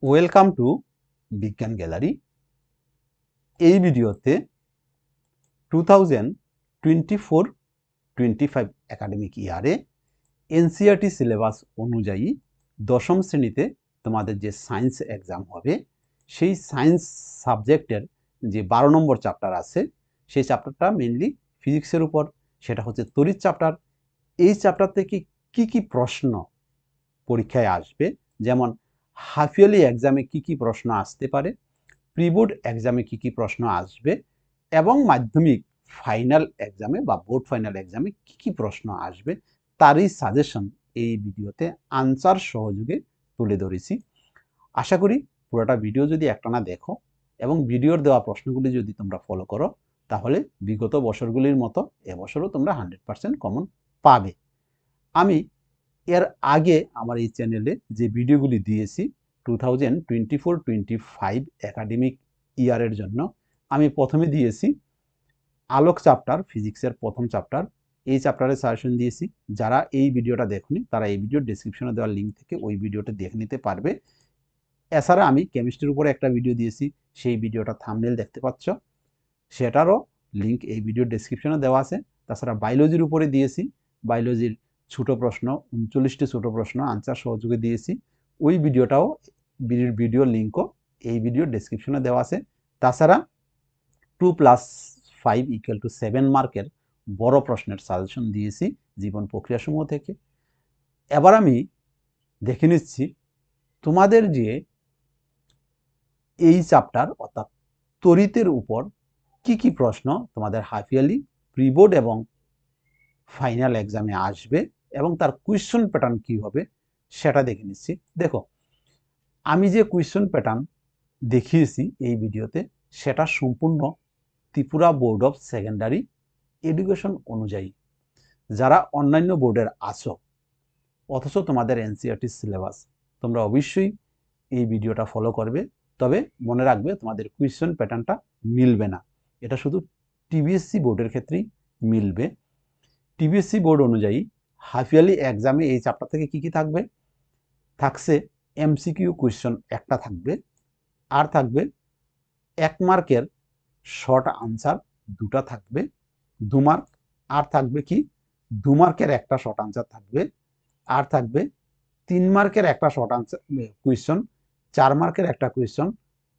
Welcome to বিজ্ঞান gallery. এই ভিডিওতে 2024-25 একাডেমিক ইয়ারে এনসিইআরটি সিলেবাস অনুযায়ী দশম শ্রেণীতে তোমাদের যে সায়েন্স এক্সাম হবে সেই সায়েন্স সাবজেক্টের যে 12 নম্বর চ্যাপ্টার আছে সেই চ্যাপ্টারটা মেইনলি ফিজিক্সের উপর, সেটা হচ্ছে তড়িৎ চ্যাপ্টার। এই চ্যাপ্টার থেকে কি কি প্রশ্ন পরীক্ষায় আসবে, যেমন হাফ ইয়ারলি এক্সামে কি কি প্রশ্ন আসতে পারে, প্রি বোর্ড এক্সামে কি কি প্রশ্ন আসবে এবং মাধ্যমিক ফাইনাল এক্সামে বা বোর্ড ফাইনাল এক্সামে কি কি প্রশ্ন আসবে তারই সাজেশন এই ভিডিওতে আনসার সহযোগে তুলে ধরেছি। আশা করি পুরোটা ভিডিও যদি একটানা দেখো এবং ভিডিওর দেওয়া প্রশ্নগুলি যদি তোমরা ফলো করো তাহলে বিগত বছরগুলির মতো এবছরও তোমরা 100% কমন পাবে। আমি এর আগে আমার এই চ্যানেলে যে ভিডিওগুলি দিয়েছি 2024-25 একাডেমিক ইয়ারের জন্য, আমি প্রথমে দিয়েছি আলোক চ্যাপ্টার, ফিজিক্সের প্রথম চ্যাপ্টার। এই চ্যাপ্টারে সাজেশন দিয়েছি। যারা এই ভিডিওটা দেখনি তারা এই ভিডিওর ডেসক্রিপশনে দেওয়া লিঙ্ক থেকে ওই ভিডিওটা দেখে নিতে পারবে। এছাড়া আমি কেমিস্ট্রির উপরে একটা ভিডিও দিয়েছি, সেই ভিডিওটা থাম্বনেল দেখতে পাচ্ছ, সেটারও লিঙ্ক এই ভিডিওর ডেসক্রিপশনে দেওয়া আছে। তাছাড়া বায়োলজির উপরে দিয়েছি, বায়োলজির ছোট প্রশ্ন 39টি ছোট প্রশ্ন আনসার সহযোগে দিয়েছি, ওই ভিডিওটাও ভিডিওর লিঙ্কও এই ভিডিওর ডেসক্রিপশনে দেওয়া আছে। তাছাড়া 2+5=7 মার্কের বড় প্রশ্নের সাজেশন দিয়েছি জীবন প্রক্রিয়াসমূহ থেকে। এবার আমি দেখে নিচ্ছি তোমাদের যে এই চ্যাপ্টার অর্থাৎ তড়িতের উপর কি কি প্রশ্ন তোমাদের হাফ ইয়ারলি, প্রি বোর্ড এবং ফাইনাল এক্সামে আসবে এবং তার কোয়েশ্চন প্যাটার্ন কি হবে সেটা দেখে নিচ্ছি। দেখো, আমি যে কোয়েশ্চন প্যাটার্ন দেখিয়েছি এই ভিডিওতে সেটা সম্পূর্ণ Tripura board of secondary education অনুযায়ী। যারা অন্যান্য বোর্ডের আছো অথচ তোমাদের এনসিইআরটি সিলেবাস, তোমরা অবশ্যই এই ভিডিওটা ফলো করবে। তবে মনে রাখবে তোমাদের কোয়েশ্চন প্যাটার্নটা মিলবে না, এটা শুধু টিবিএসসি বোর্ডের ক্ষেত্রেই মিলবে। টিবিএসসি বোর্ড অনুযায়ী হাফ ইয়ারলি এক্সামে এই চ্যাপ্টার থেকে কি কি থাকবে, থাকছে এমসিকিউ কোয়েশ্চন একটা থাকবে, আর থাকবে 1 মার্কের শর্ট আনসার দুটা থাকবে 2 মার্ক, আর থাকবে কি 2 মার্কের একটা শর্ট আনসার থাকবে, আর থাকবে 3 মার্কের একটা শর্ট আনসার কোয়েশ্চন, 4 মার্কের একটা কোয়েশ্চন,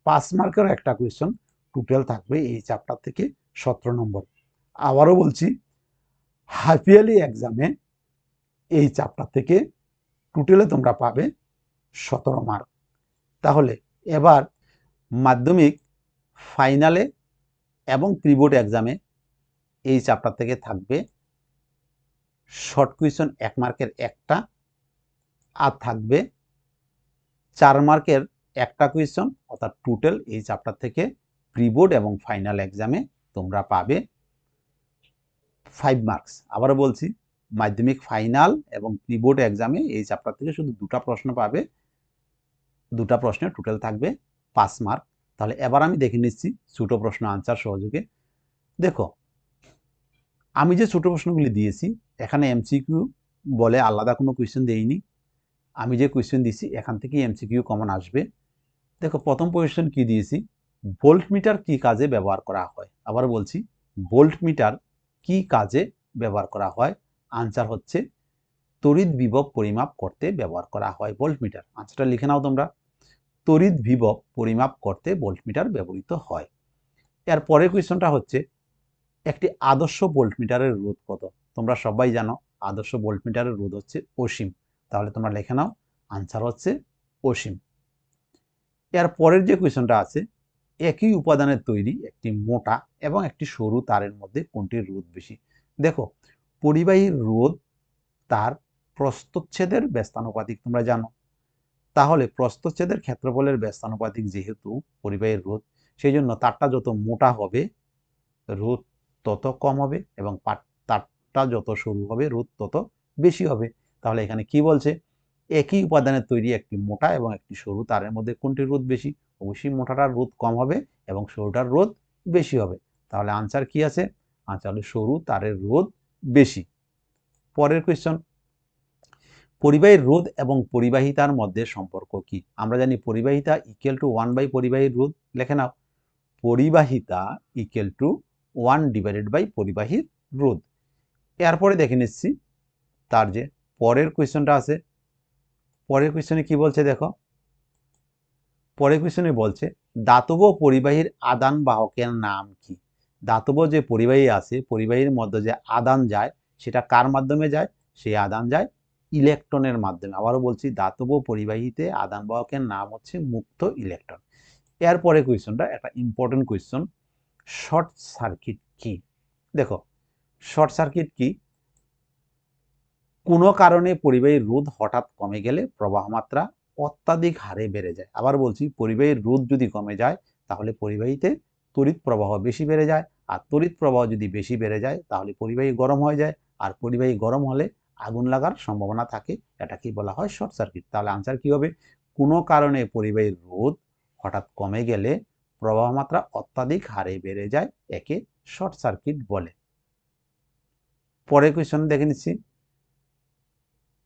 5 মার্কের একটা কোয়েশ্চন, টোটাল থাকবে এই চ্যাপ্টার থেকে 17 নম্বর। আবারও বলছি, হাফ ইয়ারলি এক্সামে এই চ্যাপ্টার থেকে টোটালে তোমরা পাবে 17 মার্ক। তাহলে এবার মাধ্যমিক ফাইনালে এবং প্রি বোর্ড এক্সামে এই চ্যাপ্টার থেকে থাকবে শর্ট কোয়েশ্চন 1 মার্কের একটা, আর থাকবে 4 মার্কের একটা কোয়েশ্চন, অর্থাৎ টোটাল এই চ্যাপ্টার থেকে প্রি বোর্ড এবং ফাইনাল এক্সামে তোমরা পাবে 5 মার্কস। আবারও বলছি, মাধ্যমিক ফাইনাল এবং প্রি বোর্ড এক্সামে এই চ্যাপ্টার থেকে শুধু দুটা প্রশ্ন পাবে, দুটা প্রশ্নের টোটাল থাকবে 5 মার্ক। তাহলে এবার আমি দেখে নিচ্ছি ছোট প্রশ্ন আনসার সহযোগে। দেখো, আমি যে ছোট প্রশ্নগুলি দিয়েছি এখানে এমসিকিউ বলে আলাদা কোনো কোয়েশ্চেন দেইনি, আমি যে কোয়েশ্চেন দিছি এখান থেকে এমসিকিউ কমন আসবে। দেখো, প্রথম কোয়েশ্চেন কি দিয়েছি, ভোল্টমিটার কি কাজে ব্যবহার করা হয়। আবার বলছি, ভোল্টমিটার কি কাজে ব্যবহার করা হয়। আনসার হচ্ছে তড়িৎ বিভব পরিমাপ করতে ব্যবহার করা হয় ভোল্টমিটার। আনসারটা লিখে নাও তোমরা, তড়িৎ বিভব পরিমাপ করতে ভোল্টমিটার ব্যবহৃত হয়। এর পরের কোয়েশ্চনটা হচ্ছে একটি আদর্শ ভোল্টমিটারের রোধ কত। তোমরা সবাই জানো আদর্শ ভোল্টমিটারের রোধ হচ্ছে অসীম, তাহলে তোমরা লিখে নাও আনসার হচ্ছে অসীম। এর পরের যে কোয়েশ্চনটা আছে, একই উপাদানের তৈরি একটি মোটা এবং একটি সরু তারের মধ্যে কোনটির রোধ বেশি। দেখো, পরিবাহীর রোধ তার প্রস্থচ্ছেদের ব্যস্তানুপাতিক তোমরা জানো, তাহলে প্রস্থচ্ছেদের ক্ষেত্রফলের ব্যস্তানুপাতিক যেহেতু পরিবাহীর রোধ, সেই জন্য তারটা যত মোটা হবে রোধ তত কম হবে এবং তারটা যত সরু হবে রোধ তত বেশি হবে। তাহলে এখানে কি বলছে, একই উপাদানের তৈরি একটি মোটা এবং একটি সরু তারের মধ্যে কোনটির রোধ বেশি। অবশ্যই মোটাটার রোধ কম হবে এবং সরুটার রোধ বেশি হবে। তাহলে আনসার কি আছে, আনসার হলো সরু তারের রোধ বেশি। পরের কোয়েশ্চন, পরিবাহীর রোধ এবং পরিবাহিতার মধ্যে সম্পর্ক কি? আমরা জানি পরিবাহিতা ইকুয়াল টু 1 বাই পরিবাহীর রোধ। লিখে নাও, পরিবাহিতা ইকুয়াল টু 1 ডিভাইডেড বাই পরিবাহীর রোধ। এরপরে দেখে নিচ্ছি তার যে পরের কোয়েশ্চনটা আছে, পরের কোয়েশ্চনে কি বলছে দেখো, পরের কোয়েশ্চনে বলছে দাতব পরিবাহীর আদান বাহকের নাম কি? দাতব যে পরিবাহী আছে, পরিবাহীর মধ্যে যে আদান যায় সেটা কার মাধ্যমে যায়? সেই আদান যায় ইলেকট্রনের মাধ্যমে। আবারও বলছি, দাতব পরিবাহীতে আদান বাহকের নাম হচ্ছে মুক্ত ইলেকট্রন। এরপরে কোয়েশ্চনটা একটা ইম্পর্টেন্ট কোয়েশ্চন, শর্ট সার্কিট কি? দেখো, শর্ট সার্কিট কি? কোনো কারণে পরিবাহীর রোধ হঠাৎ কমে গেলে প্রবাহ মাত্রা অত্যাধিক হারে বেড়ে যায়। আবার বলছি, পরিবাহীর রোধ যদি কমে যায় তাহলে পরিবাহীতে তড়িৎ প্রবাহ বেশি বেড়ে যায়, আর তড়িৎ প্রবাহ যদি বেশি বেড়ে যায় তাহলে পরিবাহী গরম হয়ে যায়, আর পরিবাহী গরম হলে আগুন লাগার সম্ভাবনা থাকে। এটাকে বলা হয় শর্ট সার্কিট। তাহলে আনসার কি হবে? কোনো কারণে পরিবাহীর রোধ হঠাৎ কমে গেলে প্রবাহ মাত্রা অত্যাধিক হারে বেড়ে যায়, একে শর্ট সার্কিট বলে। পরের কোয়েশ্চন দেখে নিচ্ছি,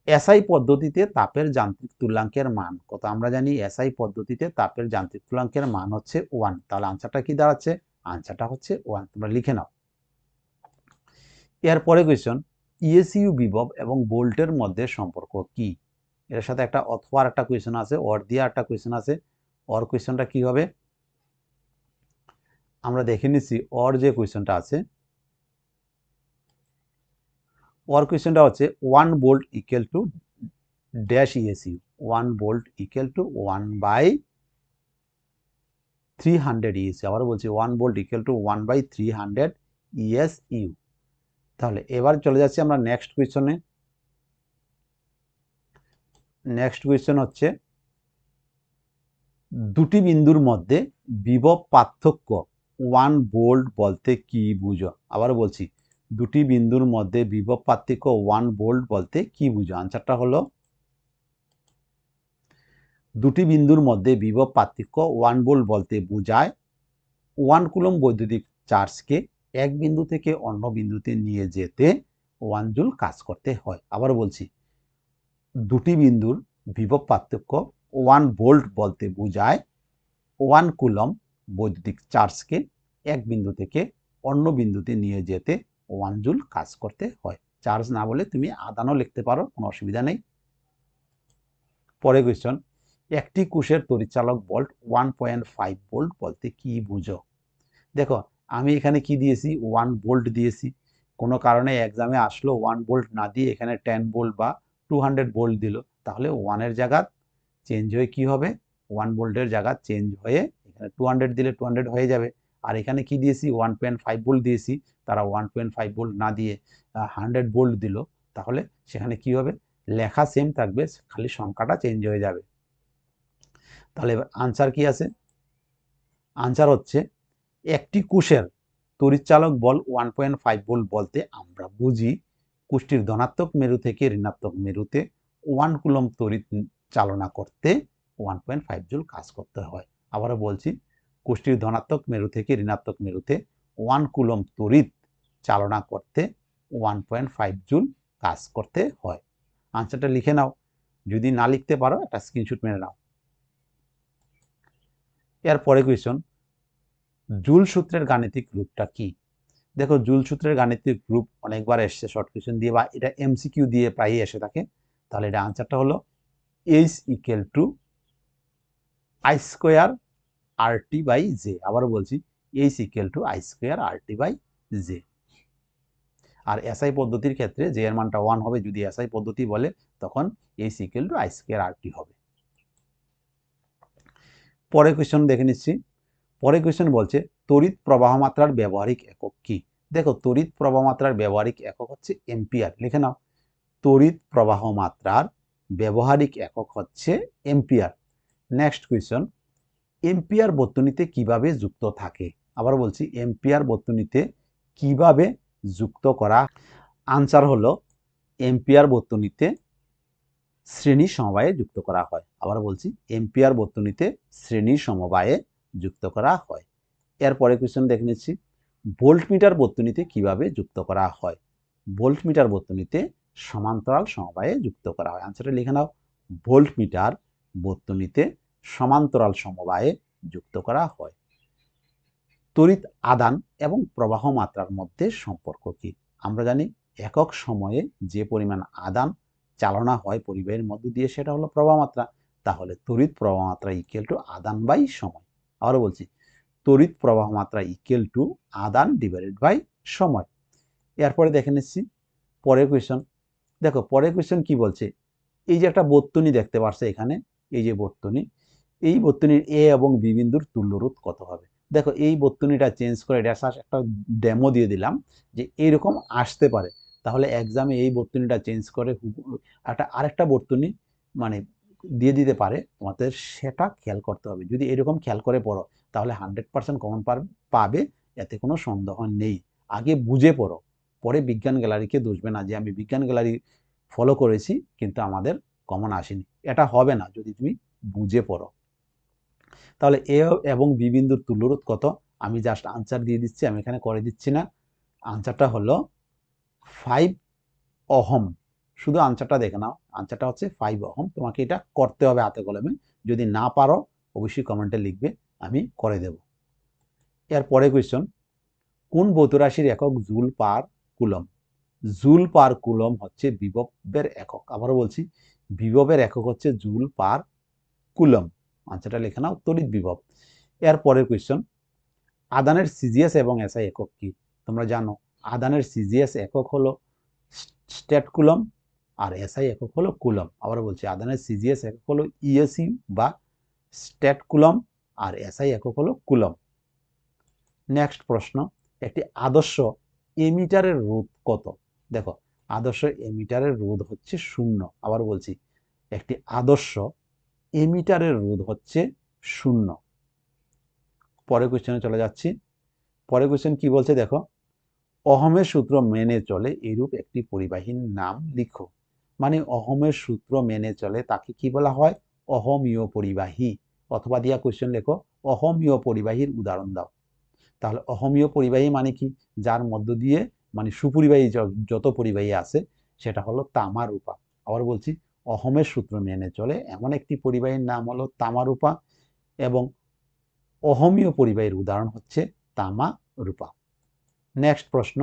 এসআই পদ্ধতিতে তাপের যান্ত্রিক তুল্যাঙ্কের মান কত? আমরা জানি এসআই পদ্ধতিতে তাপের যান্ত্রিক তুল্যাঙ্কের মান হচ্ছে 1। তাহলে আনসারটা কি দাঁড়াচ্ছে? আনসারটা হচ্ছে 1। তোমরা লিখে নাও। এরপরে কোয়েশ্চন, ইএসইউ বিভব এবং ভোল্টের মধ্যে সম্পর্ক কি? এর সাথে একটা অথবা একটা কোয়েশ্চন আছে, অর দিয়ে একটা কোয়েশ্চন আছে। অর কোয়েশ্চনটা কি হবে আমরা দেখে নিচ্ছি। অর যে কোয়েশ্চনটা আছে, অর কোয়েশ্চনটা হচ্ছে 1 volt equal to dash ESU. 1 volt equal to 1 by 300 ESU. আবার বলছি 1 volt equal to 1 by 300 ESU. তাহলে এবার চলে যাচ্ছি আমরা নেক্সট কোয়েশ্চনে। নেক্সট কোয়েশ্চন হচ্ছে, দুটি বিন্দুর মধ্যে বিভব পার্থক্য 1 ভোল্ট বলতে কি বুঝো? আবার বলছি, দুটি বিন্দুর মধ্যে বিভব পার্থক্য 1 ভোল্ট বলতে কি বুঝো? আনসারটা হলো, দুটি বিন্দুর মধ্যে বিভব পার্থক্য 1 ভোল্ট বলতে বোঝায় 1 কুলম্ব বৈদ্যুতিক চার্জকে এক বিন্দু থেকে অন্য বিন্দুতে নিয়ে যেতে 1 জুল কাজ করতে হয়। আবার বলছি, দুটি বিন্দুর বিভব পার্থক্য 1 ভোল্ট বলতে বোঝায় 1 কুলম্ব বৈদ্যুতিক চার্জকে এক বিন্দু থেকে অন্য বিন্দুতে নিয়ে যেতে 1 জুল কাজ করতে হয়। চার্জ না বলে তুমি আদানও লিখতে পারো, কোনো অসুবিধা নেই। পরে কোয়েশ্চন, একটি কোষের তড়িৎচালক ভোল্ট 1.5 ভোল্ট বলতে কি বুঝো? দেখো, আমি এখানে কি দিয়েছি? 1 ভোল্ট দিয়েছি। কোনো কারণে এক্সামে আসলো 1 ভোল্ট না দিয়ে এখানে 10 ভোল্ট বা 200 ভোল্ট দিল, তাহলে 1 এর জায়গা চেঞ্জ হয়ে কি হবে? 1 ভোল্টের জায়গা চেঞ্জ হয়ে এখানে 200 দিলে 200 হয়ে যাবে। আর এখানে কি দিয়েছি? 1.5 ভোল্ট দিয়েছি, তারা 1.5 ভোল্ট না দিয়ে 100 ভোল্ট দিল, তাহলে সেখানে কি হবে? লেখা সেম থাকবে, খালি সংখ্যাটা চেঞ্জ হয়ে যাবে। তাহলে আনসার কি আছে? আনসার হচ্ছে, একটি কোষের তড়িৎচালক বল 1.5 ভোল্ট বলতে আমরা বুঝি কোষটির ধনাত্মক মেরু থেকে ঋণাত্মক মেরুতে 1 কুলম্ব তড়িৎ চালনা করতে 1.5 জুল কাজ করতে হয়। আবারও বলছি, কোষটির ধনাত্মক মেরু থেকে ঋণাত্মক মেরুতে 1 কুলম্ব তড়িৎ চালনা করতে 1.5 জুল কাজ করতে হয়। আনসারটা লিখে নাও, যদি না লিখতে পারো একটা স্ক্রিনশট মেরে নাও। এরপরে কোয়েশ্চন, জুল সূত্রের গাণিতিক রূপটা কি? দেখো, জুল সূত্রের গাণিতিক রূপ অনেকবার এসছে শর্ট কোয়েশ্চন দিয়ে, বা এটা এমসিকিউ দিয়ে প্রায়ই এসে থাকে। তাহলে এটা আনসারটা হলো H equal to I square R T by J. আবারও বলছি, H equal to I square R T by J. আর এসআই পদ্ধতির ক্ষেত্রে জে এর মানটা 1 হবে। যদি এসআই পদ্ধতি বলে তখন H equal to I square R T হবে। পরের কোয়েশ্চন দেখে নিচ্ছি। পরের কোয়েশ্চন বলছে, তড়িৎ প্রবাহ মাত্রার ব্যবহারিক একক কি? দেখো, তড়িৎ প্রবাহ মাত্রার ব্যবহারিক একক হচ্ছে এম্পিয়ার। লিখে নাও, তড়িৎ প্রবাহ মাত্রার ব্যবহারিক একক হচ্ছে এম্পিয়ার। নেক্সট কোয়েশ্চন, এম্পিয়ার বর্তনীতে কিভাবে যুক্ত থাকে? আবার বলছি, এম্পিয়ার বর্তনীতে কিভাবে যুক্ত করা? আনসার হলো, এম্পিয়ার বর্তনীতে শ্রেণী সমবায়ে যুক্ত করা হয়। আবার বলছি, এম্পিয়ার বর্তনীতে শ্রেণী সমবায়ে যুক্ত করা হয়। এরপরে কোয়েশ্চন দেখে নিচ্ছি, ভোল্টমিটার বর্তনীতে কিভাবে যুক্ত করা হয়? ভোল্টমিটার বর্তনীতে সমান্তরাল সমবায়ে যুক্ত করা হয়। আনসারটা লিখে নাও, ভোল্টমিটার বর্তনীতে সমান্তরাল সমবায়ে যুক্ত করা হয়। তড়িৎ আদান এবং প্রবাহ মাত্রার মধ্যে সম্পর্ক কি? আমরা জানি একক সময়ে যে পরিমাণ আদান চালনা হয় পরিবাহীর মধ্য দিয়ে সেটা হলো প্রবাহ মাত্রা। তাহলে তড়িৎ প্রবাহ মাত্রা ইকুয়াল টু আদান বাই সময়। আবারও বলছি, তড়িৎ প্রবাহ মাত্রা ইকুয়াল টু আদান ডিভাইডেড বাই সময়। এরপরে দেখে নিচ্ছি পরের কোয়েশ্চন। দেখো পরের কোয়েশ্চন কি বলছে, এই যে একটা বর্তনী দেখতে পাচ্ছ এখানে, এই যে বর্তনী, এই বর্তনীর এ এবং বি বিন্দুর তুল্যরোধ কত হবে? দেখো এই বর্তনীটা চেঞ্জ করে এটা একটা ডেমো দিয়ে দিলাম যে এইরকম আসতে পারে। তাহলে এক্সামে এই বর্তনীটা চেঞ্জ করে আরেকটা বর্তনী মানে দিয়ে দিতে পারে, তোমাদের সেটা খেয়াল করতে হবে। যদি এরকম খেয়াল করে পড়ো তাহলে 100% কমন পাবে, এতে কোনো সন্দেহ নেই। আগে বুঝে পড়ো, পরে বিজ্ঞান গ্যালারিকে দোষবে না যে আমি বিজ্ঞান গ্যালারি ফলো করেছি কিন্তু আমাদের কমন আসেনি। এটা হবে না যদি তুমি বুঝে পড়ো। তাহলে এ এবং বি বিন্দুর তুল্যরোধ কত? আমি জাস্ট আনসার দিয়ে দিচ্ছি, আমি এখানে করে দিচ্ছি না। আনসারটা হলো 5 ওহম। শুধু আনসারটা দেখে নাও, আনসারটা হচ্ছে 5 ওহম। তোমাকে এটা করতে হবে হাতে কলমে। যদি না পারো অবশ্যই কমেন্টে লিখবে, আমি করে দেব। এর পরে কোয়েশ্চন, কোন ভৌত রাশির একক joule per coulomb? Joule per coulomb হচ্ছে বিভবের একক। আবারও বলছি, বিভবের একক হচ্ছে জুল পার কুলম। আনসারটা লিখে নাও, তড়িৎ বিভব। এর পরের কোয়েশ্চন, আদানের সিজিএস এবং এসআই একক কি? তোমরা জানো আদানের সিজিএস একক হলো স্টেট কুলম আর এসআই একক হলো কুলম। আবার বলছি, আদানের সিজিএস একক হলো ইএসইউ বা স্টেট কুলম আর এসআই একক হলো কুলম। নেক্সট প্রশ্ন, একটি আদর্শ এমিটারের রোধ কত? দেখো আদর্শ এমিটারের রোধ হচ্ছে 0। আবার বলছি, একটি আদর্শ এমিটারের রোধ হচ্ছে 0। পরের কোশ্চেনে চলে যাচ্ছি। পরের কোশ্চেন কি বলছে দেখো, অহমের সূত্র মেনে চলে এরূপ একটি পরিবাহীর নাম লিখো। মানে অহমের সূত্র মেনে চলে তাকে কি বলা হয়? অহমীয় পরিবাহী। অথবা দিয়া কোশ্চেন লেখো, অহমীয় পরিবাহীর উদাহরণ দাও। তাহলে অহমীয় পরিবাহী মানে কি? যার মধ্য দিয়ে মানে সুপরিবাহী যত পরিবাহী আছে সেটা হলো তামা রূপা। আবার বলছি, অহমের সূত্র মেনে চলে এমন একটি পরিবাহীর নাম হলো তামা রূপা এবং অহমীয় পরিবাহীর উদাহরণ হচ্ছে তামা রূপা। নেক্সট প্রশ্ন,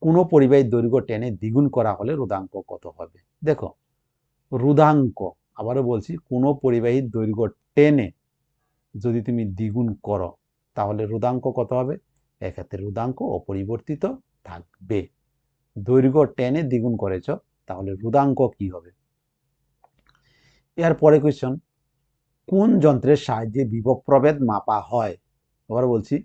কোন পরিবাহীর দৈর্ঘ্য টেনে দ্বিগুণ করা হলে রোধাঙ্ক কত হবে? দেখো রোধাঙ্ক, আবারও বলছি, কোন পরিবাহীর দৈর্ঘ্য টেনে যদি তুমি দ্বিগুণ করো তাহলে রোধাঙ্ক কত হবে? এক্ষেত্রে রোধাঙ্ক অপরিবর্তিত থাকবে। দৈর্ঘ্য টেনে দ্বিগুণ করেছ তাহলে রোধাঙ্ক কি হবে? এরপরে কোয়েশ্চন, কোন যন্ত্রের সাহায্যে বিভব প্রভেদ মাপা হয়? আবার বলছি,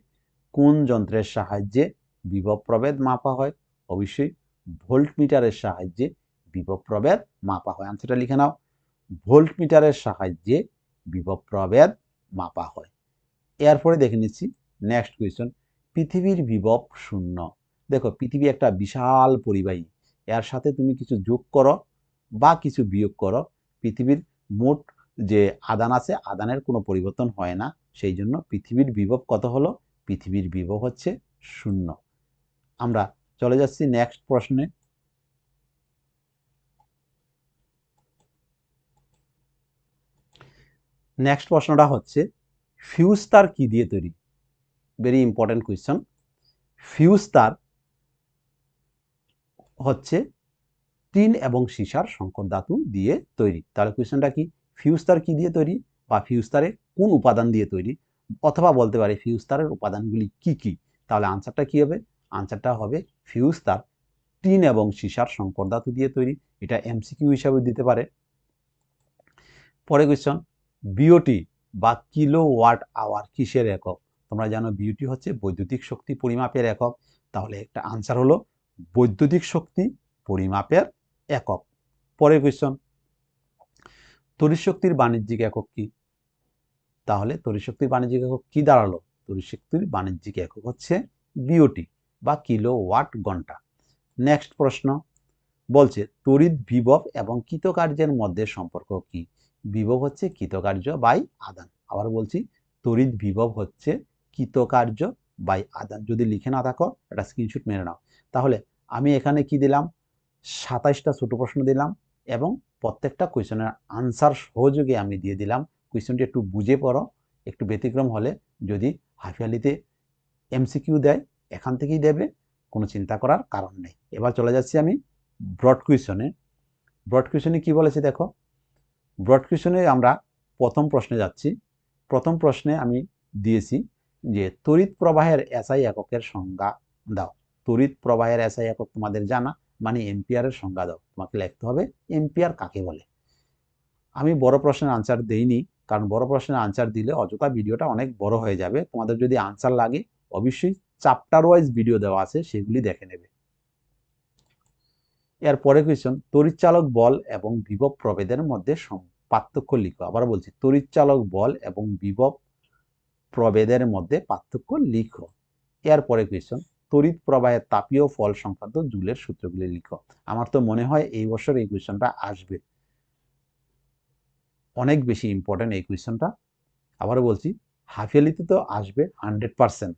কোন যন্ত্রের সাহায্যে বিভব প্রভেদ মাপা হয়? অবশ্যই ভোল্টমিটারের সাহায্যে বিভব প্রভেদ মাপা হয়। আনসারটা লিখে নাও, ভোল্টমিটারের সাহায্যে বিভব প্রভেদ মাপা হয়। এরপরে দেখে নিচ্ছি নেক্সট কোয়েশ্চন, পৃথিবীর বিভব 0। দেখো পৃথিবী একটা বিশাল পরিবাহী, এর সাথে তুমি কিছু যোগ করো বা কিছু বিয়োগ করো, পৃথিবীর মোট যে আদান আছে আদানের কোনো পরিবর্তন হয় না। সেই জন্য পৃথিবীর বিভব কত হলো? পৃথিবীর বিভব হচ্ছে 0। আমরা চলে যাচ্ছি নেক্সট প্রশ্নে। নেক্সট প্রশ্নটা হচ্ছে, ফিউজ তার কি দিয়ে তৈরি? Very important question. ফিউজ তার হচ্ছে টিন এবং সীসার সংকর ধাতু দিয়ে তৈরি। তাহলে কোয়েশ্চনটা কি? ফিউজ তার কি দিয়ে তৈরি বা ফিউজ তারে কোন উপাদান দিয়ে তৈরি, অথবা বলতে পারি ফিউজ তারের উপাদানগুলি কি কি? তাহলে আনসারটা কি হবে? আনসারটা হবে ফিউজ তার টিন এবং সীসার সংকর ধাতু দিয়ে তৈরি। এটা এমসিকিউ হিসাবে দিতে পারে। পরে কোয়েশ্চন, বিওটি বা কিলো ওয়াট আওয়ার কিসের একক? তোমরা জানো বিওটি হচ্ছে বৈদ্যুতিক শক্তি পরিমাপের একক। তাহলে একটা আনসার হলো বৈদ্যুতিক শক্তি পরিমাপের একক। পরের কোয়েশ্চন, তড়িৎ শক্তির বাণিজ্যিক একক কি? তাহলে তড়িৎ শক্তির বাণিজ্যিক একক কি দাঁড়ালো? তড়িৎ শক্তির বাণিজ্যিক একক হচ্ছে বিওটি বা কিলো ওয়াট ঘন্টা। নেক্সট প্রশ্ন বলছে, তড়িৎ বিভব এবং কৃতকার্যের মধ্যে সম্পর্ক কি? বিভব হচ্ছে কৃতকার্য বাই আদান। আবার বলছি, তড়িৎ বিভব হচ্ছে কৃতকার্য বাই আদান। যদি লিখে না থাকো এটা স্ক্রিনশট মেরে নাও। তাহলে আমি এখানে কি দিলাম? 27টা ছোট প্রশ্ন দিলাম এবং প্রত্যেকটা কোয়েশনের আনসার সহযোগে আমি দিয়ে দিলাম। কোয়েশনটি একটু বুঝে পড়ো, একটু ব্যতিক্রম হলে যদি হাফিয়ালিতে এমসিকিউ দেয় এখান থেকেই দেবে, কোনো চিন্তা করার কারণ নেই। এবার চলে যাচ্ছি আমি ব্রড কুয়েশনে। ব্রড কুয়েশনে কি বলেছে দেখো, ব্রড কুয়েশনে আমরা প্রথম প্রশ্নে যাচ্ছি। প্রথম প্রশ্নে আমি দিয়েছি যে তড়িৎ প্রবাহের এসআই এককের সংজ্ঞা দাও। তড়িৎ প্রবাহের এসআই একক তোমাদের জানা, মানে এম্পিয়ারের সংজ্ঞা দাও। তোমাকে লিখতে হবে এম্পিয়ার কাকে বলে। আমি বড় প্রশ্নের আনসার দেইনি, কারণ বড় প্রশ্নের আনসার দিলে অযথা ভিডিওটা অনেক বড় হয়ে যাবে। তোমাদের যদি আনসার লাগে অবশ্যই চ্যাপ্টার ওয়াইজ ভিডিও দেওয়া আছে, সেগুলি দেখে নেবে। এরপরে কোয়েশ্চন, তড়িৎচালক বল এবং বিভব প্রভেদের মধ্যে পার্থক্য লিখো। আবার বলছি, তড়িৎচালক বল এবং বিভব প্রভেদের মধ্যে পার্থক্য লিখো। এরপরে কোয়েশ্চন, তড়িৎ প্রবাহের তাপীয় ফল সংক্রান্ত জুলের সূত্রগুলি লিখো। আমার তো মনে হয় এই বছর এই কোয়েশ্চনটা আসবে, অনেক বেশি ইম্পর্টেন্ট এই কোয়েশ্চনটা। আবারও বলছি, হাফিয়ালিতে তো আসবে 100%।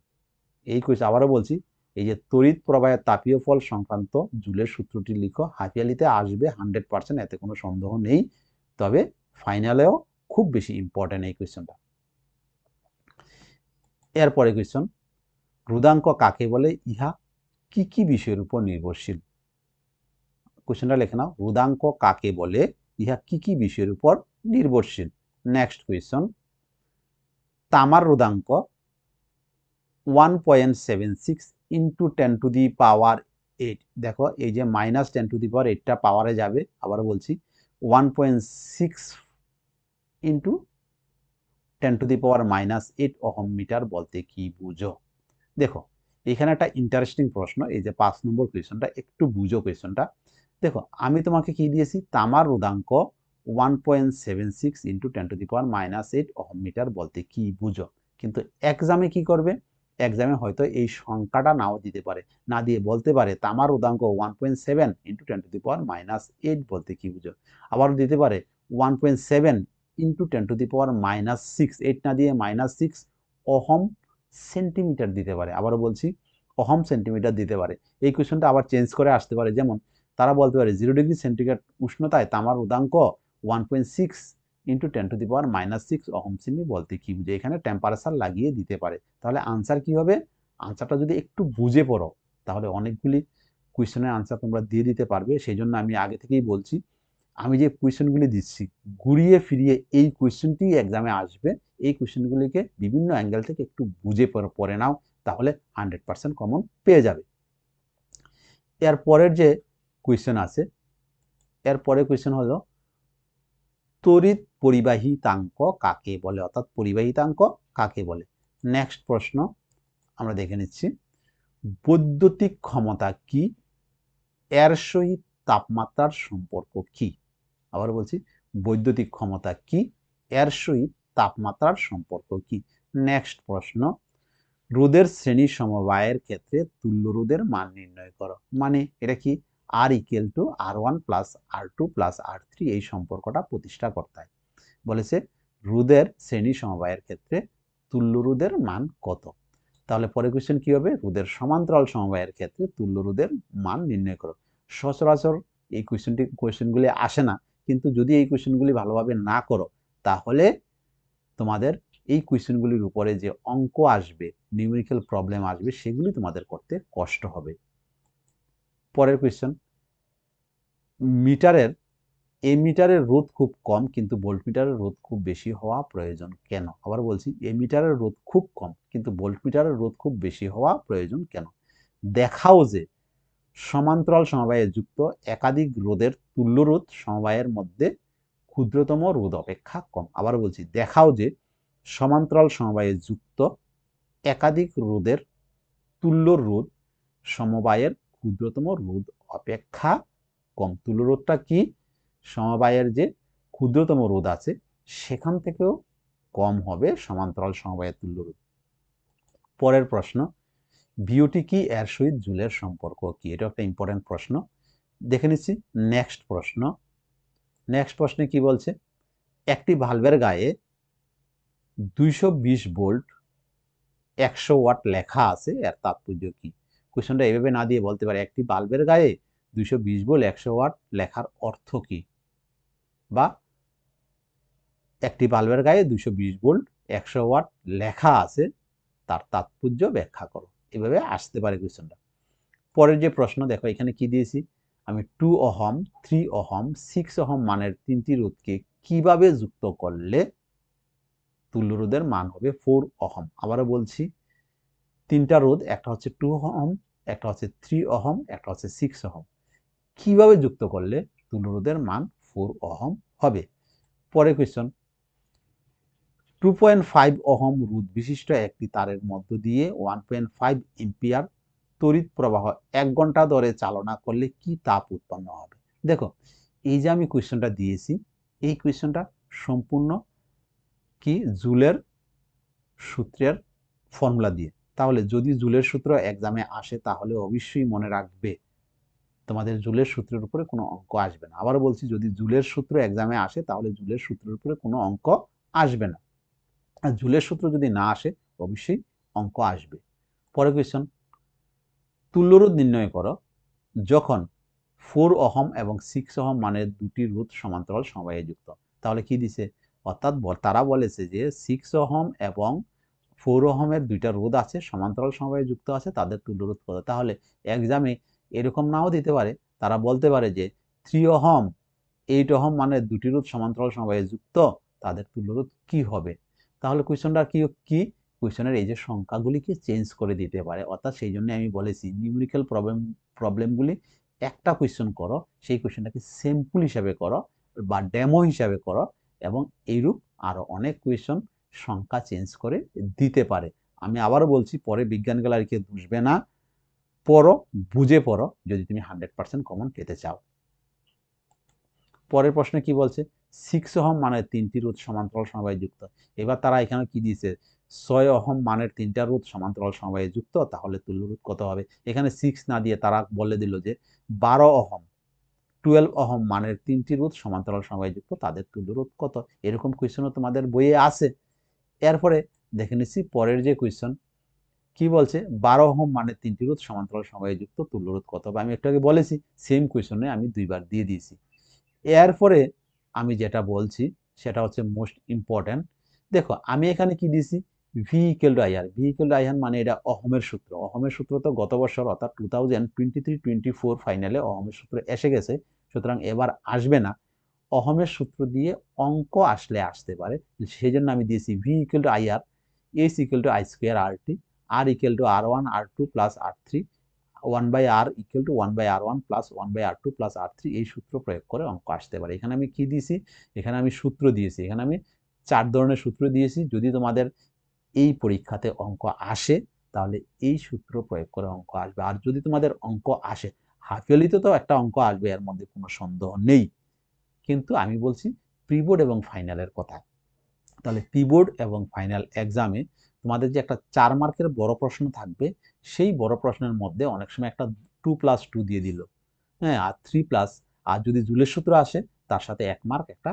এই কোয়েশ্চন আবারও বলছি, এই যে তড়িৎ প্রবাহের তাপীয় ফল সংক্রান্ত জুলের সূত্রটি লিখো, হাফিয়ালিতে আসবে 100%, এতে কোনো সন্দেহ নেই। তবে ফাইনালেও খুব বেশি ইম্পর্টেন্ট এই কোয়েশ্চনটা। এরপরে কোয়েশ্চন, রোধাঙ্ক কাকে বলে, ইহা কি কি বিষয়ের উপর নির্ভরশীল। কোয়েশ্চনটা লিখে নাও, রোধাঙ্ক কাকে বলে, ইহা কি কি বিষয়ের উপর নির্ভরশীল। নেক্সট কোয়েশ্চন, তামার রোধাঙ্ক 1.76 ইন্টু 10⁸8। দেখো এই যে -10⁸8টা পাওয়ারে যাবে। আবার বলছি 1.6 ইন্টু 10⁻⁻8 ওহম মিটার বলতে কি বুঝো। দেখো এখানে একটা ইন্টারেস্টিং প্রশ্ন, এই যে 5 নম্বর কোয়েশ্চনটা, একটু বুঝো কোয়েশ্চনটা। দেখো আমি তোমাকে কি দিয়েছি, তামার রোধাঙ্ক 1.76 ইন্টু 10⁻⁻8 ওহম মিটার বলতে কি বুঝো। কিন্তু এক্সামে কি করবে, এক্সামে হয়তো এই সংখ্যাটা নাও দিতে পারে, না দিয়ে বলতে পারে তামার রোধাঙ্ক 1.7 ইন্টু 10⁻⁻8 বলতে কি বুঝো। আবার দিতে পারে 1.7 ইন্টু 10⁻⁻6, 8 না দিয়ে -6 ওহম সেন্টিমিটার দিতে পারে। আবারও বলছি ওহম সেন্টিমিটার দিতে পারে। এই কোয়েশ্চনটা আবার চেঞ্জ করে আসতে পারে, যেমন তারা বলতে পারে 0 ডিগ্রি সেন্টিগ্রেড উষ্ণতায় তামার রোধাঙ্ক 1.6 ইন্টু 10⁻⁻6 ওহম সেমি বলতে কি বুঝে। এখানে টেম্পারেচার লাগিয়ে দিতে পারে। তাহলে আনসার কি হবে, আনসারটা যদি একটু বুঝে পড়ো তাহলে অনেকগুলি কোয়েশ্চেনের আনসার তোমরা দিয়ে দিতে পারবে। সেই জন্য আমি আগে থেকেই বলছি, আমি যে কোয়েশ্চেনগুলি দিচ্ছি ঘুরিয়ে ফিরিয়ে এই কোয়েশ্চেনটি এক্সামে আসবে। এই কোয়েশ্চেনগুলিকে বিভিন্ন অ্যাঙ্গেল থেকে একটু বুঝে পড়ে নাও, তাহলে 100% কমন পেয়ে যাবে। এরপরের যে কোয়েশ্চেন আছে, এরপরে কোয়েশ্চেন হলো তড়িৎ পরিবাহিতাঙ্ক কাকে বলে, অর্থাৎ পরিবাহিতাঙ্ক কাকে বলে। নেক্সট প্রশ্ন আমরা দেখে নিচ্ছি, বৈদ্যুতিক ক্ষমতা কি, এর সহিত তাপমাত্রার সম্পর্ক কি। আবার বলছি, বৈদ্যুতিক ক্ষমতা কি, এর সহিত তাপমাত্রার সম্পর্ক কি। নেক্সট প্রশ্ন, রোধের শ্রেণী সমবায়ের ক্ষেত্রে তুল্য রোধের মান নির্ণয় করো। মানে এটা কি, R=R1 + R2 + R3 এই সম্পর্কটা প্রতিষ্ঠা করতে হয়। বলেছে রোধের শ্রেণী সমবায়ের ক্ষেত্রে তুল্য রোধের মান কত। তাহলে পরে কোয়েশ্চেন কি হবে, রোধের সমান্তরাল সমবায়ের ক্ষেত্রে তুল্য রোধের মান নির্ণয় করো। সচরাচর এই কোয়েশ্চেনগুলি আসে না, কিন্তু যদি এই কোয়েশ্চেনগুলি ভালোভাবে না করো তাহলে তোমাদের এই কোয়েশ্চেনগুলির উপরে যে অঙ্ক আসবে, নিউমেরিক্যাল প্রবলেম আসবে, সেগুলি তোমাদের করতে কষ্ট হবে। পরের কোয়েশ্চেন, মিটারের এমিটারের রোধ খুব কম কিন্তু ভোল্টমিটারের রোধ খুব বেশি হওয়া প্রয়োজন কেন। আবার বলছি, এমিটারের রোধ খুব কম কিন্তু ভোল্টমিটারের রোধ খুব বেশি হওয়া প্রয়োজন কেন। দেখাও যে সমান্তরাল সমবায়ে যুক্ত একাধিক রোধের তুল্য রোধ সমবায়ের মধ্যে ক্ষুদ্রতম রোধ অপেক্ষা কম। আবার বলছি, দেখাও যে সমান্তরাল সমবায়ে যুক্ত একাধিক রোধের তুল্য রোধ সমবায়ের ক্ষুদ্রতম রোধ অপেক্ষা কম। তুল্য রোধটা কি, সমবায়ের যে ক্ষুদ্রতম রোধ আছে সেখান থেকেও কম হবে সমান্তরাল সমবায়ের তুল্য রোধ। পরের প্রশ্ন, বিওটি কি, এর সহিত জুলের সম্পর্ক কি। এটা একটা ইম্পর্টেন্ট প্রশ্ন, দেখে নিচ্ছি। নেক্সট প্রশ্ন, নেক্সট প্রশ্নে কি বলছে, একটি ভালভের গায়ে 220 ভোল্ট 100 ওয়াট লেখা আছে, এর তাৎপর্য কি। কোশ্চেনটা এভাবে না দিয়ে বলতে পারে একটি বাল্বের গায়ে 220 ভোল্ট 100 ওয়াট লেখার অর্থ কি, বা একটি বাল্বের গায়ে 220 ভোল্ট 100 ওয়াট লেখা আছে, তার তাৎপর্য ব্যাখ্যা করো। এভাবে আসতে পারে কোয়েশ্চনটা। পরের যে প্রশ্ন দেখো, এখানে কি দিয়েছি, আমি 2 ওহম 3 ওহম 6 ওহম মানের তিনটি রোধকে কিভাবে যুক্ত করলে তুল্য রোধের মান হবে 4 ওহম। আবারও বলছি, তিনটা রোধ, একটা হচ্ছে 2 ওহম, একটা হচ্ছে 3 ওহম, একটা হচ্ছে 6 ওহম, কিভাবে যুক্ত করলে তুল্য রোধের মান 4 ওহম হবে। পরের কোয়েশ্চন, 2.5 ওহম রোধ বিশিষ্ট একটি তারের মধ্য দিয়ে 1.5 এম্পিয়ার তড়িৎ প্রবাহ 1 ঘন্টা ধরে চালনা করলে কি তাপ উৎপন্ন হবে। দেখো, এই যে আমি কোয়েশ্চনটা দিয়েছি, এই কোয়েশ্চনটা সম্পূর্ণ কি জুলের সূত্রের ফর্মুলা দিয়ে। তাহলে যদি জুলের সূত্র এক্সামে আসে তাহলে অবশ্যই মনে রাখবে তোমাদের জুলের সূত্রের উপরে কোনো অঙ্ক আসবে না। আবারও বলছি, যদি জুলের সূত্র এক্সামে আসে তাহলে জুলের সূত্রের উপরে কোনো অঙ্ক আসবে না, আর জুলের সূত্র যদি না আসে অবশ্যই অঙ্ক আসবে। পরের কোয়েশ্চন, তুল্যরোধ নির্ণয় করো যখন 4 ওহম এবং 6 ওহম মানের দুটি রোধ সমান্তরাল সমবায়ে যুক্ত। তাহলে কি দিছে, অর্থাৎ তারা বলেছে যে 6 ওহম এবং 4 ওহমের দুইটা রোধ আছে, সমান্তরাল সমবায়ে যুক্ত আছে, তাদের তুল্যরোধ কত। তাহলে এক্সামে এরকম নাও দিতে পারে, তারা বলতে পারে যে 3 ওহম 8 ওহম মানের দুটি রোধ সমান্তরাল সমবায়ে যুক্ত, তাদের তুল্যরোধ কি হবে। তাহলে কোয়েশ্চনটা কি কোয়েশ্চনের এই যে সংখ্যাগুলিকে চেঞ্জ করে দিতে পারে। অর্থাৎ সেই জন্য আমি বলেছি নিউমেরিক্যাল প্রবলেমগুলি একটা কোয়েশ্চন করো, সেই কোয়েশ্চনটাকে স্যাম্পল হিসাবে করো বা ডেমো হিসাবে করো, এবং এইরূপ আরো অনেক কোয়েশ্চন সংখ্যা চেঞ্জ করে দিতে পারে। আমি আবারও বলছি, পরে বিজ্ঞান গ্যালারিকে দুষবে না, পড়ো, বুঝে পড়ো যদি তুমি 100% কমন পেতে চাও। পরের প্রশ্নে কি বলছে, 6 ওহম মানের তিনটি রোধ সমান্তরাল সমবায়ে যুক্ত। এবার তারা এখানে কি দিয়েছে, 6 ওহম মানের তিনটা রোধ সমান্তরাল সমবায়ে যুক্ত, তাহলে তুল্য রোধ কত হবে। এখানে 6 না দিয়ে তারা বলে দিল যে 12 ওহম 12 ওহম মানের তিনটি রোধ সমান্তরাল সমবায়ে যুক্ত, তাদের তুল্য রোধ কত। এরকম কোয়েশ্চনও তোমাদের বইয়ে আছে। এরপরে দেখে নিচ্ছি পরের যে কোয়েশ্চন, কি বলছে, 12 ওহম মানের তিনটি রোধ সমান্তরাল সমবায়ে যুক্ত, তুল্য রোধ কত হবে। আমি একটু আগে বলেছি, সেম কোয়েশ্চনে আমি দুইবার দিয়ে দিয়েছি। এরপরে আমি যেটা বলছি সেটা হচ্ছে মোস্ট ইম্পর্টেন্ট। দেখো, আমি এখানে কি দিয়েছি, V equal to IR. V equal to IR মানে এটা অহমের সূত্র। অহমের সূত্র তো গত বছর অর্থাৎ 2023-24 ফাইনালে অহমের সূত্র এসে গেছে, সুতরাং এবার আসবে না। অহমের সূত্র দিয়ে অঙ্ক আসলে আসতে পারে, সেই জন্য আমি দিয়েছি V equal to IR, S equal to I square R T, R equal to R1 R2 plus R3, 1/r equal to 1/r1 plus 1/r2 plus R3। এই সূত্র প্রয়োগ করে অঙ্ক আসতে পারে। এখানে আমি কি দিয়েছি, এখানে আমি সূত্র দিয়েছি, এখানে আমি 4 ধরনের সূত্র দিয়েছি। যদি তোমাদের এই পরীক্ষাতে অঙ্ক আসে তাহলে এই সূত্র প্রয়োগ করে অঙ্ক আসবে। আর যদি তোমাদের অঙ্ক আসে, হাফ ইয়ারলিতে তো একটা অঙ্ক আসবে, এর মধ্যে কোনো সন্দেহ নেই, কিন্তু আমি বলছি প্রিবোর্ড এবং ফাইনালের কথা। তাহলে প্রিবোর্ড এবং ফাইনাল এক্সামে তোমাদের যে একটা 4 মার্কের বড় প্রশ্ন থাকবে, সেই বড় প্রশ্নের মধ্যে অনেক সময় একটা 2+2 দিয়ে দিল, হ্যাঁ, আর 3+, আর যদি জুলের সূত্র আসে তার সাথে 1 মার্ক একটা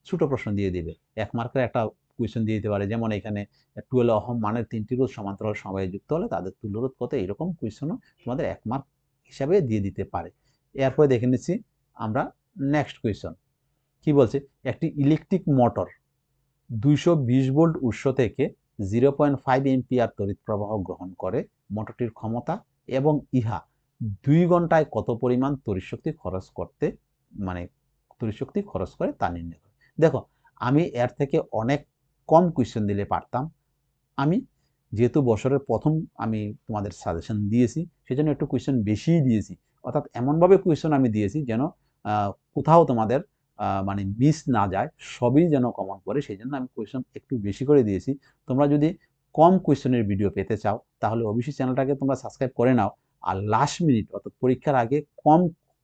ছোট প্রশ্ন দিয়ে দিবে। 1 মার্কের একটা কোয়েশ্চেন দিয়ে দিতে পারে, যেমন এখানে 12 ওহম মানের তিনটি রোধ সমান্তরাল সমবায়ে যুক্ত হলে তাদের তুল্য রোধ কত, এরকম কোয়েশ্চনও তোমাদের 1 মার্ক হিসাবে দিয়ে দিতে পারে। এরপরে দেখে নিচ্ছি আমরা নেক্সট কোয়েশ্চন। কি বলছে, একটি ইলেকট্রিক মোটর 220 ভোল্ট উৎস থেকে 0.5 এম্পিয়ার তড়িৎ প্রবাহ গ্রহণ করে। মোটরটির ক্ষমতা এবং ইহা 2 ঘন্টায় কত পরিমাণ তড়িৎ শক্তি খরচ করে তা নির্ণয় করে। দেখো, আমি এর থেকে অনেক কম কোয়েশ্চেন দিলে পারতাম। আমি যেহেতু বছরের প্রথম আমি তোমাদের সাজেশন দিয়েছি, সেজন্য একটু কোয়েশ্চেন বেশিই দিয়েছি। অর্থাৎ এমনভাবে কোয়েশ্চেন আমি দিয়েছি যেন কোথাও তোমাদের মানে মিস না যায়, সবই যেন কমন পড়ে, সেই জন্য আমি কোয়েশ্চেন একটু বেশি করে দিয়েছি। তোমরা যদি কম কোয়েশ্চেনের ভিডিও পেতে চাও তাহলে অবশ্যই চ্যানেলটাকে তোমরা সাবস্ক্রাইব করে নাও। আর লাস্ট মিনিট অর্থাৎ পরীক্ষার আগে কম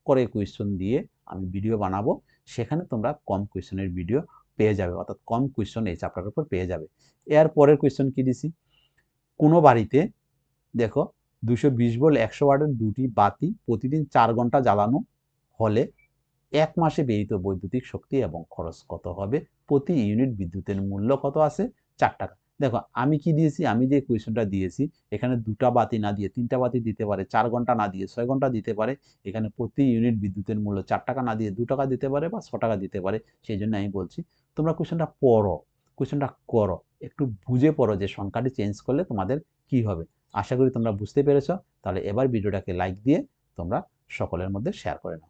করে কোয়েশ্চেন দিয়ে আমি ভিডিও বানাবো, সেখানে তোমরা কম কোয়েশ্চেনের ভিডিও পেয়ে যাবে, অর্থাৎ কম কোয়েশ্চেন এই চ্যাপ্টারের উপর পেয়ে যাবে। এর পরের কোয়েশ্চেন কি দিছি, কোনো বাড়িতে দেখো 220 ভোল্ট 100 ওয়াটের দুটি বাতি প্রতিদিন 4 ঘন্টা জ্বালানো হলে 1 মাসে ব্যয়িত বৈদ্যুতিক শক্তি এবং খরচ কত হবে। প্রতি ইউনিট বিদ্যুতের মূল্য কত আছে, 4 টাকা। দেখো আমি কি দিয়েছি, আমি যে কোয়েশনটা দিয়েছি এখানে 2টা বাতি না দিয়ে 3টা বাতি দিতে পারে, 4 ঘন্টা না দিয়ে 6 ঘন্টা দিতে পারে, এখানে প্রতি ইউনিট বিদ্যুতের মূল্য 4 টাকা না দিয়ে 2 টাকা দিতে পারে বা 6 টাকা দিতে পারে। সেই জন্য আমি বলছি তোমরা কোয়েশনটা পড়ো, কোয়েশনটা করো, একটু বুঝে পড়ো যে সংখ্যাটি চেঞ্জ করলে তোমাদের কি হবে। আশা করি তোমরা বুঝতে পেরেছো। তাহলে এবার ভিডিওটাকে লাইক দিয়ে তোমরা সকলের মধ্যে শেয়ার করে নাও।